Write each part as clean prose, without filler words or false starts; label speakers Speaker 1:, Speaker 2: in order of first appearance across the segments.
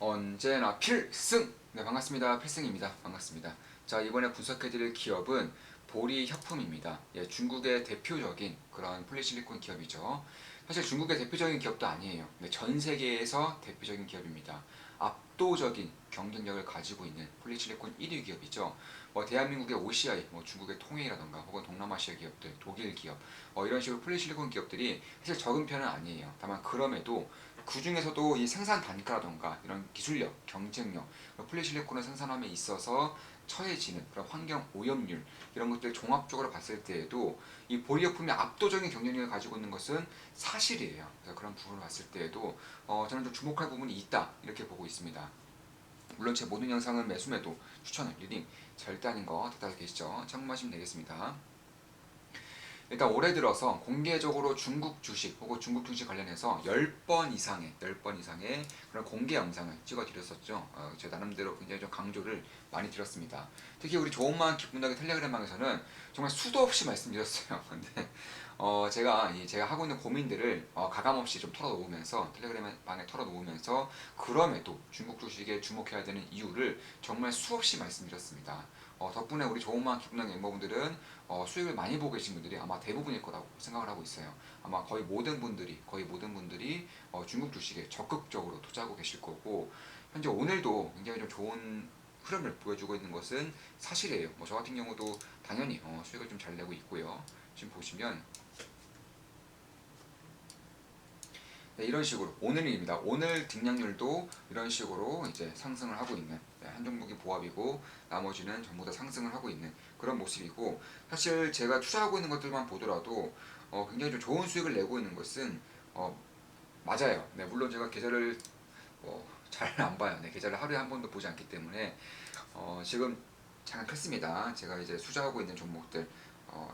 Speaker 1: 언제나 필승! 네, 반갑습니다. 필승입니다. 반갑습니다. 자, 이번에 분석해드릴 기업은 보리협품입니다. 예, 중국의 대표적인 그런 폴리실리콘 기업이죠. 사실 중국의 대표적인 기업도 아니에요. 근데 전 세계에서 대표적인 기업입니다. 압도적인 경쟁력을 가지고 있는 폴리실리콘 1위 기업이죠. 대한민국의 OCI, 중국의 통해이라던가 혹은 동남아시아 기업들, 독일 기업, 이런 식으로 폴리실리콘 기업들이 사실 적은 편은 아니에요. 다만 그럼에도 그 중에서도 이 생산 단가라던가 이런 기술력, 경쟁력, 폴리실리콘을 생산함에 있어서 처해지는 그런 환경 오염률 이런 것들 종합적으로 봤을 때에도 이 보리제품이 압도적인 경쟁력을 가지고 있는 것은 사실이에요. 그래서 그런 부분을 봤을 때에도 저는 좀 주목할 부분이 있다 이렇게 보고 있습니다. 물론 제 모든 영상은 매수매도 추천, 리딩 절대 아닌 거 다들 알고 계시죠? 참고하시면 되겠습니다. 일단 올해 들어서 공개적으로 중국 주식 혹은 중국 주식 관련해서 10번 이상의 그런 공개 영상을 찍어드렸었죠. 제가 나름대로 굉장히 좀 강조를 많이 드렸습니다. 특히 우리 좋은마음 기쁜나게 텔레그램방에서는 정말 수도 없이 말씀드렸어요. 근데 제가 하고 있는 고민들을 가감없이 좀 털어놓으면서 텔레그램 방에 털어놓으면서 그럼에도 중국 주식에 주목해야 되는 이유를 정말 수없이 말씀드렸습니다. 덕분에 우리 좋은마음 기쁨나게 멤버분들은 수익을 많이 보고 계신 분들이 아마 대부분일 거라고 생각을 하고 있어요. 아마 거의 모든 분들이 중국 주식에 적극적으로 투자하고 계실 거고 현재 오늘도 굉장히 좀 좋은 흐름을 보여주고 있는 것은 사실이에요. 저 같은 경우도 당연히 수익을 좀 잘 내고 있고요. 지금 보시면 네, 이런 식으로 오늘입니다. 오늘 등락률도 이런 식으로 이제 상승을 하고 있는 한 종목이 보합이고 나머지는 전부 다 상승을 하고 있는 그런 모습이고 사실 제가 투자하고 있는 것들만 보더라도 굉장히 좀 좋은 수익을 내고 있는 것은 맞아요. 네, 물론 제가 계좌를 잘 안 봐요. 네, 계좌를 하루에 한 번도 보지 않기 때문에 지금 잠깐 켰습니다. 제가 이제 투자하고 있는 종목들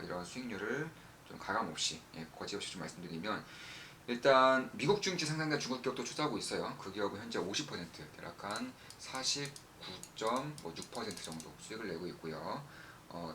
Speaker 1: 이런 수익률을 좀 가감 없이 거짓없이 좀 말씀드리면 일단 미국 증시 상장된 중국 기업도 투자하고 있어요. 그 기업은 현재 50% 대략 한 49.6% 정도 수익을 내고 있고요.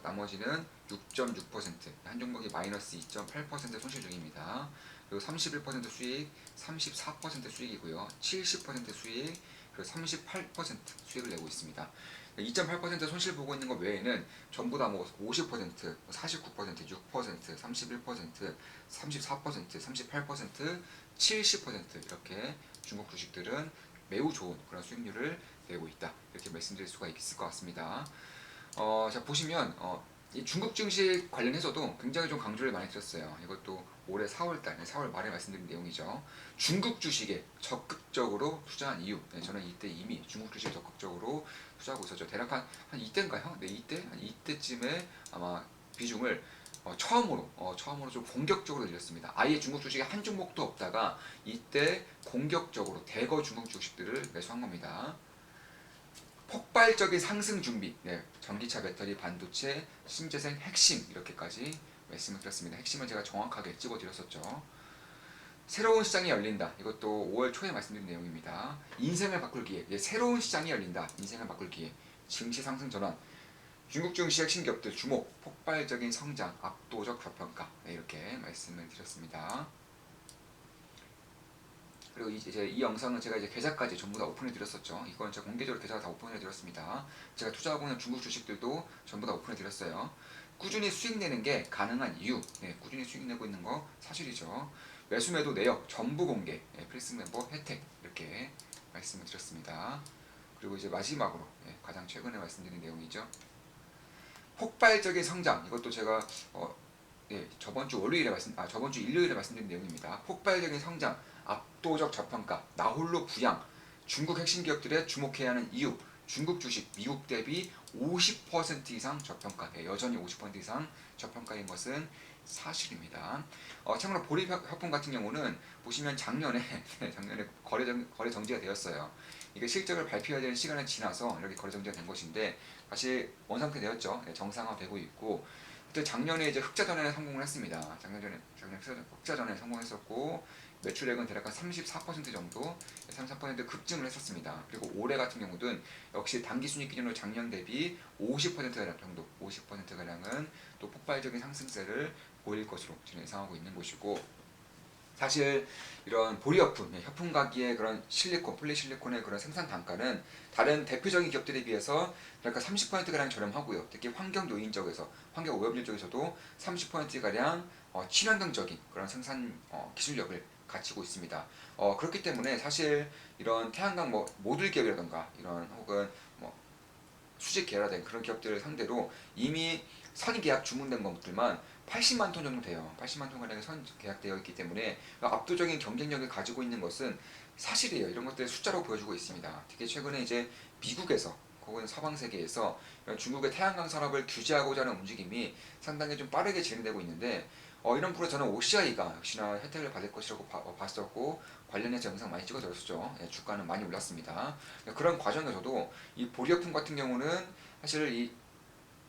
Speaker 1: 나머지는 6.6%, 한 종목이 마이너스 2.8% 손실 중입니다. 그리고 31% 수익, 34% 수익이고요. 70% 수익, 그리고 38% 수익을 내고 있습니다. 2.8% 손실 보고 있는 것 외에는 전부 다 50%, 49%, 6%, 31%, 34%, 38%, 70% 이렇게 중국 주식들은 매우 좋은 그런 수익률을 내고 있다. 이렇게 말씀드릴 수가 있을 것 같습니다. 자 보시면 이 중국 증시 관련해서도 굉장히 좀 강조를 많이 드렸어요. 이것도 올해 4월달, 4월 말에 말씀드린 내용이죠. 중국 주식에 적극적으로 투자한 이유. 네, 저는 이때 이미 중국 주식에 적극적으로 투자하고 있었죠. 대략 한 이때인가요? 네, 한 이때쯤에 아마 비중을 처음으로 좀 공격적으로 늘렸습니다. 아예 중국 주식에 한 종목도 없다가 이때 공격적으로 대거 중국 주식들을 매수한 겁니다. 폭발적인 상승 준비, 네, 전기차, 배터리, 반도체, 신재생, 핵심 이렇게까지 말씀을 드렸습니다. 핵심은 제가 정확하게 찍어드렸었죠. 새로운 시장이 열린다. 이것도 5월 초에 말씀드린 내용입니다. 인생을 바꿀 기회, 새로운 시장이 열린다. 인생을 바꿀 기회, 증시 상승 전환, 중국 증시 핵심 기업들 주목, 폭발적인 성장, 압도적 저평가 이렇게 말씀을 드렸습니다. 그리고 이제 이 영상은 제가 이제 계좌까지 전부 다 오픈해 드렸었죠. 이건 제가 공개적으로 계좌를 다 오픈해 드렸습니다. 제가 투자하고 있는 중국 주식들도 전부 다 오픈해 드렸어요. 꾸준히 수익 내는 게 가능한 이유, 꾸준히 수익 내고 있는 거 사실이죠. 매수매도 내역 전부 공개, 필승 멤버 혜택 이렇게 말씀을 드렸습니다. 그리고 이제 마지막으로 가장 최근에 말씀드린 내용이죠. 폭발적인 성장 이것도 제가 저번 주 일요일에 말씀드린 내용입니다. 폭발적인 성장, 압도적 저평가, 나홀로 부양, 중국 핵심 기업들의 주목해야 하는 이유, 중국 주식 미국 대비 50% 이상 저평가, 여전히 50% 이상 저평가인 것은 사실입니다. 참고로 보리협품 같은 경우는 보시면 작년에 거래 정지가 되었어요. 이게 실적을 발표해야 되는 시간이 지나서 이렇게 거래 정지가 된 것인데 다시 원상태 되었죠. 정상화되고 있고 그때 작년에 이제 흑자전환에 성공을 했습니다. 작년 흑자전환에 성공했었고 매출액은 대략 한 34% 정도, 34% 급증을 했었습니다. 그리고 올해 같은 경우는 역시 당기순이익 기준으로 작년 대비 50%가량 정도, 50%가량은 또 폭발적인 상승세를 보일 것으로 저는 예상하고 있는 것이고 사실 이런 보리협품, 협품가기의 그런 실리콘, 폴리실리콘의 그런 생산 단가는 다른 대표적인 기업들에 비해서 그러니까 30%가량 저렴하고요. 특히 환경 요인 쪽에서, 환경 오염률 쪽에서도 30%가량 친환경적인 그런 생산 기술력을 갖추고 있습니다. 그렇기 때문에 사실 이런 태양광 뭐 모듈 기업이라던가 이런 혹은 뭐 수직 계열화된 그런 기업들을 상대로 이미 선 계약 주문된 것들만 80만 톤 정도 돼요. 80만 톤 가량의 선 계약되어 있기 때문에 압도적인 경쟁력을 가지고 있는 것은 사실이에요. 이런 것들을 숫자로 보여주고 있습니다. 특히 최근에 이제 미국에서 혹은 서방 세계에서 중국의 태양광 산업을 규제하고자 하는 움직임이 상당히 좀 빠르게 진행되고 있는데 이런 부분에 저는 OCI가 역시나 혜택을 받을 것이라고 봤었고 관련해서 영상 많이 찍어드렸었죠. 예, 주가는 많이 올랐습니다. 그런 과정에서도 이 보리어품 같은 경우는 사실 이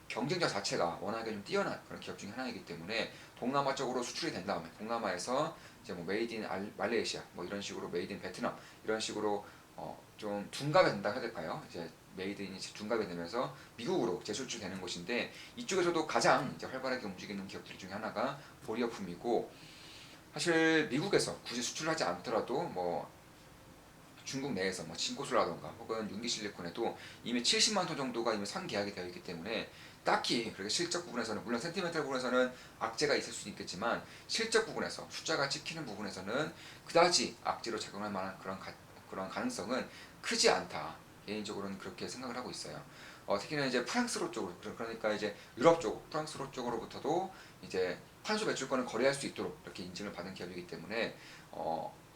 Speaker 1: 경쟁자 자체가 워낙에 좀 뛰어난 그런 기업 중에 하나이기 때문에 동남아 쪽으로 수출이 된 다음에 동남아에서 이제 뭐 메이드 인 말레이시아 뭐 이런 식으로 메이드 인 베트남 이런 식으로 좀 둔갑이 된다 해야 될까요? 이제 메이드 인이 둔갑이 되면서 미국으로 재수출되는 곳인데 이쪽에서도 가장 이제 활발하게 움직이는 기업들 중에 하나가 보리어품이고 사실 미국에서 굳이 수출을 하지 않더라도 뭐 중국 내에서 뭐 진코수라던가 혹은 윤기실리콘에도 이미 70만 톤 정도가 이미 선 계약이 되어 있기 때문에 딱히 그렇게 실적 부분에서는 물론 센티멘탈 부분에서는 악재가 있을 수 있겠지만 실적 부분에서 숫자가 찍히는 부분에서는 그다지 악재로 작용할 만한 그런 가능성은 크지 않다. 개인적으로는 그렇게 생각을 하고 있어요. 특히나 이제 프랑스로 쪽으로 그러니까 이제 유럽 쪽 프랑스로 쪽으로부터도 이제 탄소 배출권을 거래할 수 있도록 이렇게 인증을 받은 기업이기 때문에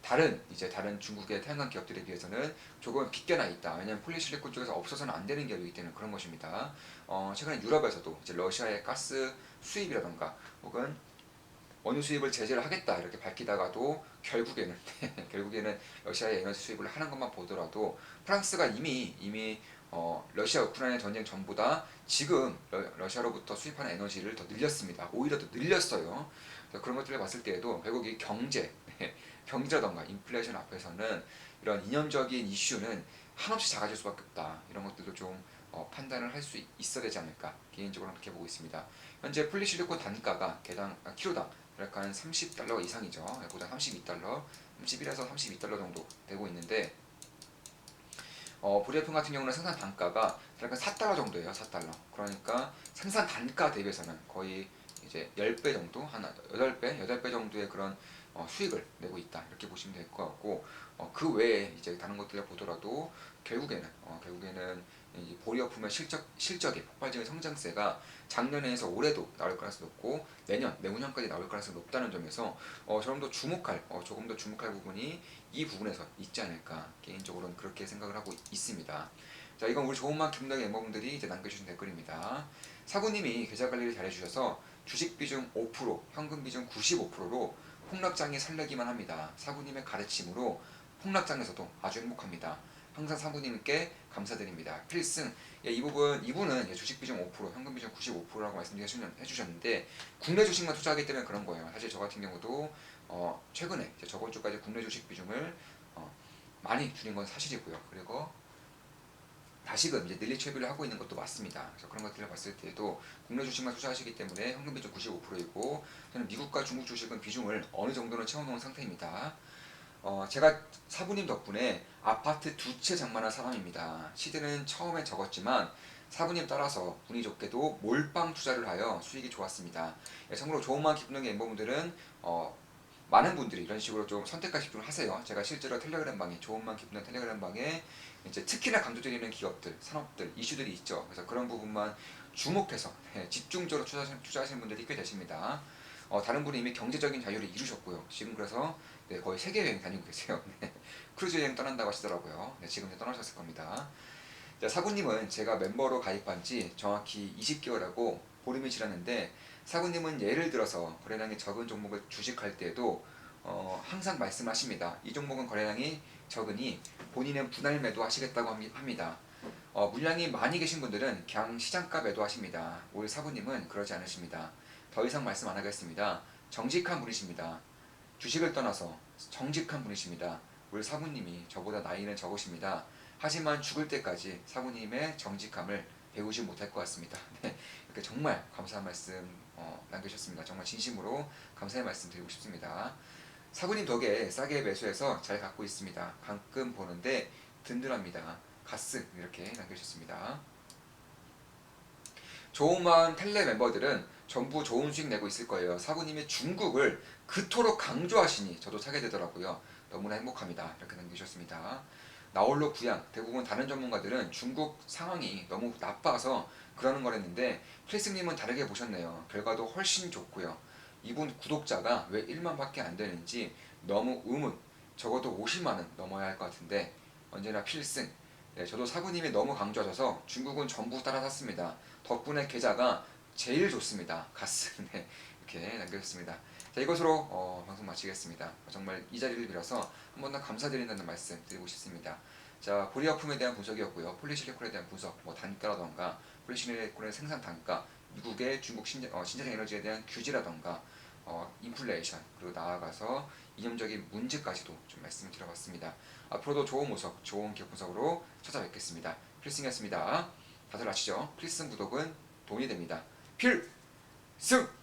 Speaker 1: 다른 중국의 태양광 기업들에 비해서는 조금 빗겨나 있다. 왜냐하면 폴리실리콘 쪽에서 없어서는 안 되는 기업이기 때문에 그런 것입니다. 최근에 유럽에서도 이제 러시아의 가스 수입이라던가 혹은 원유 수입을 제재를 하겠다 이렇게 밝히다가도 결국에는 결국에는 러시아의 에너지 수입을 하는 것만 보더라도 프랑스가 이미 러시아 우크라이나 전쟁 전보다 지금 러시아로부터 수입하는 에너지를 더 늘렸습니다. 오히려 더 늘렸어요. 그런 것들을 봤을 때에도 결국 이 경제라던가 인플레이션 앞에서는 이런 이념적인 이슈는 한없이 작아질 수밖에 없다. 이런 것들도 좀 판단을 할 수 있어야 되지 않을까 개인적으로 그렇게 보고 있습니다. 현재 폴리실리콘 단가가 킬로당 약 한 30달러 이상이죠. 보다 32달러, 31에서 32달러 정도 되고 있는데 보리제품 같은 경우는 생산 단가가 약 4달러 정도예요. 4달러. 그러니까 생산 단가 대비해서는 거의 이제 10배 정도, 한 8배 정도의 그런 수익을 내고 있다. 이렇게 보시면 될 것 같고 그 외에 이제 다른 것들을 보더라도 결국에는 이 보리어품의 실적의 폭발적인 성장세가 작년에서 올해도 나올 가능성이 높고 내후년까지 나올 가능성이 높다는 점에서 조금 더 주목할 부분이 이 부분에서 있지 않을까 개인적으로는 그렇게 생각을 하고 있습니다. 자, 이건 우리 좋은만 김동희 멤버분들이 이제 남겨주신 댓글입니다. 사부님이 계좌 관리를 잘해주셔서 주식 비중 5%, 현금 비중 95%로 폭락장이 설레기만 합니다. 사부님의 가르침으로 폭락장에서도 아주 행복합니다. 항상 사부님께 감사드립니다. 필승. 예, 이분은 주식 비중 5%, 현금 비중 95%라고 말씀해주셨는데 국내 주식만 투자하기 때문에 그런 거예요. 사실 저 같은 경우도 최근에 저번 주까지 국내 주식 비중을 많이 줄인 건 사실이고요. 그리고 다시금 이제 늘리 채비를 하고 있는 것도 맞습니다. 그래서 그런 것들을 봤을 때도 국내 주식만 투자하시기 때문에 현금 비중 95%이고 저는 미국과 중국 주식은 비중을 어느 정도는 채워놓은 상태입니다. 제가 사부님 덕분에 아파트 2채 장만한 사람입니다. 시드는 처음에 적었지만 사부님 따라서 운이 좋게도 몰빵 투자를 하여 수익이 좋았습니다. 예, 참고로 좋은만 기분의 멤버분들은 많은 분들이 이런 식으로 좀 선택과 집중을 하세요. 제가 실제로 텔레그램 방에 좋은만 기분의 텔레그램 방에 이제 특히나 강조드리는 기업들, 산업들, 이슈들이 있죠. 그래서 그런 부분만 주목해서 집중적으로 투자하시는 분들이 꽤 되십니다. 다른 분이 이미 경제적인 자유를 이루셨고요. 지금 그래서 거의 세계 여행 다니고 계세요. 크루즈 여행 떠난다고 하시더라고요. 지금 떠나셨을 겁니다. 자, 사부님은 제가 멤버로 가입한 지 정확히 20개월하고 보름이 지났는데 사부님은 예를 들어서 거래량이 적은 종목을 주식할 때에도 항상 말씀하십니다. 이 종목은 거래량이 적으니 본인은 분할 매도 하시겠다고 합니다. 물량이 많이 계신 분들은 그냥 시장가 매도하십니다. 올 사부님은 그러지 않으십니다. 더 이상 말씀 안 하겠습니다. 정직한 분이십니다. 주식을 떠나서 정직한 분이십니다. 우리 사부님이 저보다 나이는 적으십니다. 하지만 죽을 때까지 사부님의 정직함을 배우지 못할 것 같습니다. 네, 이렇게 정말 감사한 말씀 남겨주셨습니다. 정말 진심으로 감사의 말씀 드리고 싶습니다. 사부님 덕에 싸게 매수해서 잘 갖고 있습니다. 가끔 보는데 든든합니다. 갓스 이렇게 남겨주셨습니다. 좋은 마음 텔레 멤버들은 전부 좋은 수익 내고 있을 거예요. 사부님의 중국을 그토록 강조하시니 저도 사게 되더라고요. 너무나 행복합니다. 이렇게 남기셨습니다. 나홀로 부양, 대부분 다른 전문가들은 중국 상황이 너무 나빠서 그러는 거랬는데 필승님은 다르게 보셨네요. 결과도 훨씬 좋고요. 이분 구독자가 왜 1만밖에 안 되는지 너무 의문. 적어도 50만은 넘어야 할 것 같은데 언제나 필승. 네, 저도 사부님이 너무 강조하셔서 중국은 전부 따라 샀습니다. 덕분에 계좌가 제일 좋습니다. 가스. 네, 이렇게 남겨주셨습니다. 자, 이것으로 방송 마치겠습니다. 정말 이 자리를 빌어서 한 번 더 감사드린다는 말씀 드리고 싶습니다. 자, 보리화품에 대한 분석이었고요. 폴리실리콘에 대한 분석, 뭐 단가라던가 폴리실리콘의 생산 단가, 미국의 중국 신재생 에너지에 대한 규제라던가 인플레이션, 그리고 나아가서 이념적인 문제까지도 좀 말씀을 드려봤습니다. 앞으로도 좋은 모습, 좋은 기업 분석으로 찾아뵙겠습니다. 필승이었습니다. 다들 아시죠? 필승 구독은 돈이 됩니다. 필승!